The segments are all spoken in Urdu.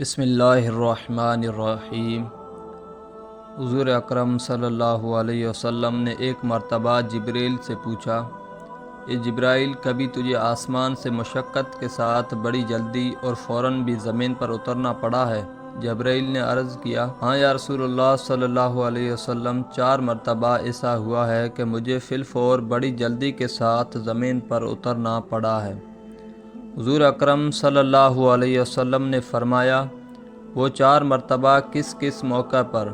بسم اللہ الرحمن الرحیم۔ حضور اکرم صلی اللہ علیہ وسلم نے ایک مرتبہ جبریل سے پوچھا، اے جبرائیل، کبھی تجھے آسمان سے مشقت کے ساتھ بڑی جلدی اور فوراً بھی زمین پر اترنا پڑا ہے؟ جبرائیل نے عرض کیا، ہاں یا رسول اللہ صلی اللہ علیہ وسلم، 4 مرتبہ ایسا ہوا ہے کہ مجھے فی الفور بڑی جلدی کے ساتھ زمین پر اترنا پڑا ہے۔ حضور اکرم صلی اللہ علیہ وسلم نے فرمایا، وہ 4 مرتبہ کس کس موقع پر؟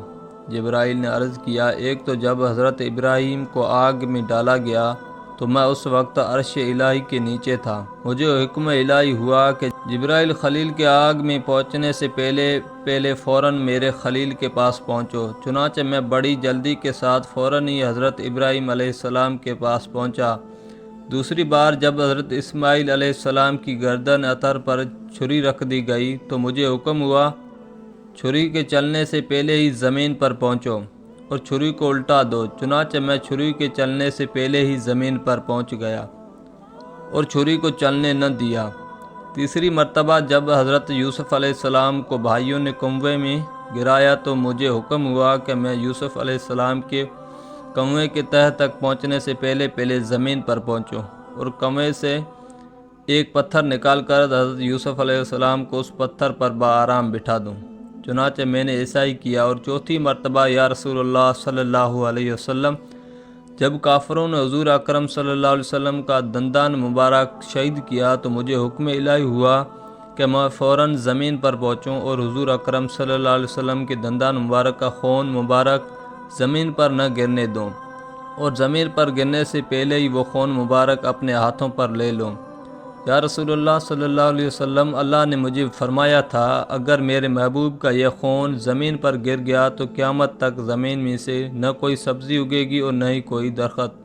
جبرائیل نے عرض کیا، ایک تو جب حضرت ابراہیم کو آگ میں ڈالا گیا تو میں اس وقت عرش الہی کے نیچے تھا۔ مجھے حکم الہی ہوا کہ جبرائیل خلیل کے آگ میں پہنچنے سے پہلے فوراً میرے خلیل کے پاس پہنچو۔ چنانچہ میں بڑی جلدی کے ساتھ فوراً ہی حضرت ابراہیم علیہ السلام کے پاس پہنچا۔ دوسری بار جب حضرت اسماعیل علیہ السلام کی گردن عطر پر چھری رکھ دی گئی تو مجھے حکم ہوا، چھری کے چلنے سے پہلے ہی زمین پر پہنچو اور چھری کو الٹا دو۔ چنانچہ میں چھری کے چلنے سے پہلے ہی زمین پر پہنچ گیا اور چھری کو چلنے نہ دیا۔ تیسری مرتبہ جب حضرت یوسف علیہ السلام کو بھائیوں نے کنویں میں گرایا تو مجھے حکم ہوا کہ میں یوسف علیہ السلام کے کنویں کے تہہ تک پہنچنے سے پہلے زمین پر پہنچوں اور کنویں سے ایک پتھر نکال کر حضرت یوسف علیہ السلام کو اس پتھر پر بآرام بٹھا دوں۔ چنانچہ میں نے ایسا ہی کیا۔ اور چوتھی مرتبہ یا رسول اللہ صلی اللہ علیہ وسلم، جب کافروں نے حضور اکرم صلی اللہ علیہ وسلم کا دندان مبارک شہید کیا تو مجھے حکم الہی ہوا کہ میں فوراً زمین پر پہنچوں اور حضور اکرم صلی اللہ علیہ وسلم کے دندان مبارک کا خون مبارک زمین پر نہ گرنے دوں اور زمین پر گرنے سے پہلے ہی وہ خون مبارک اپنے ہاتھوں پر لے لوں۔ یا رسول اللہ صلی اللہ علیہ وسلم، اللہ نے مجھے فرمایا تھا، اگر میرے محبوب کا یہ خون زمین پر گر گیا تو قیامت تک زمین میں سے نہ کوئی سبزی اگے گی اور نہ ہی کوئی درخت۔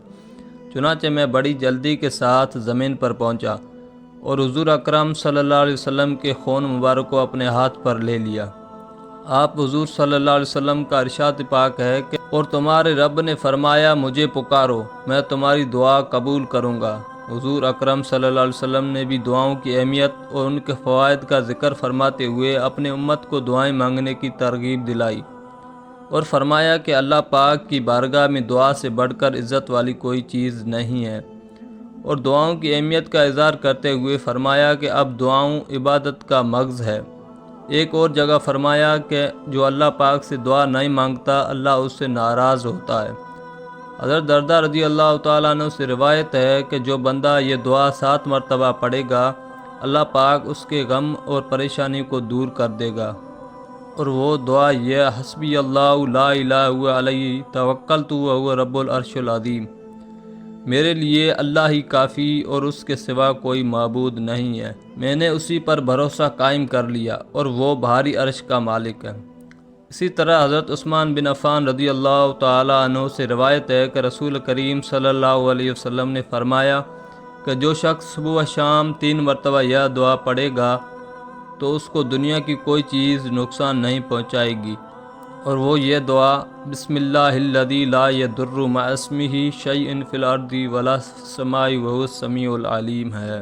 چنانچہ میں بڑی جلدی کے ساتھ زمین پر پہنچا اور حضور اکرم صلی اللہ علیہ وسلم کے خون مبارک کو اپنے ہاتھ پر لے لیا۔ آپ حضور صلی اللہ علیہ وسلم کا ارشاد پاک ہے کہ اور تمہارے رب نے فرمایا، مجھے پکارو، میں تمہاری دعا قبول کروں گا۔ حضور اکرم صلی اللہ علیہ وسلم نے بھی دعاؤں کی اہمیت اور ان کے فوائد کا ذکر فرماتے ہوئے اپنے امت کو دعائیں مانگنے کی ترغیب دلائی اور فرمایا کہ اللہ پاک کی بارگاہ میں دعا سے بڑھ کر عزت والی کوئی چیز نہیں ہے، اور دعاؤں کی اہمیت کا اظہار کرتے ہوئے فرمایا کہ اب دعاؤں عبادت کا مغز ہے۔ ایک اور جگہ فرمایا کہ جو اللہ پاک سے دعا نہیں مانگتا اللہ اس سے ناراض ہوتا ہے۔ حضرت درداء رضی اللہ تعالیٰ عنہ سے روایت ہے کہ جو بندہ یہ دعا 7 مرتبہ پڑھے گا، اللہ پاک اس کے غم اور پریشانی کو دور کر دے گا، اور وہ دعا یہ، حسبی اللہ لا الہ الا علیہ توکلت وہو رب العرش العظیم، میرے لیے اللہ ہی کافی اور اس کے سوا کوئی معبود نہیں ہے، میں نے اسی پر بھروسہ قائم کر لیا اور وہ بھاری عرش کا مالک ہے۔ اسی طرح حضرت عثمان بن عفان رضی اللہ تعالیٰ عنہ سے روایت ہے کہ رسول کریم صلی اللہ علیہ وسلم نے فرمایا کہ جو شخص صبح و شام 3 مرتبہ یہ دعا پڑھے گا تو اس کو دنیا کی کوئی چیز نقصان نہیں پہنچائے گی، اور وہ یہ دعا، بسم اللہ الذی لا یضر مع اسمہ شیء فی الارض ولا فی السماء وہو السمیع العلیم ہے۔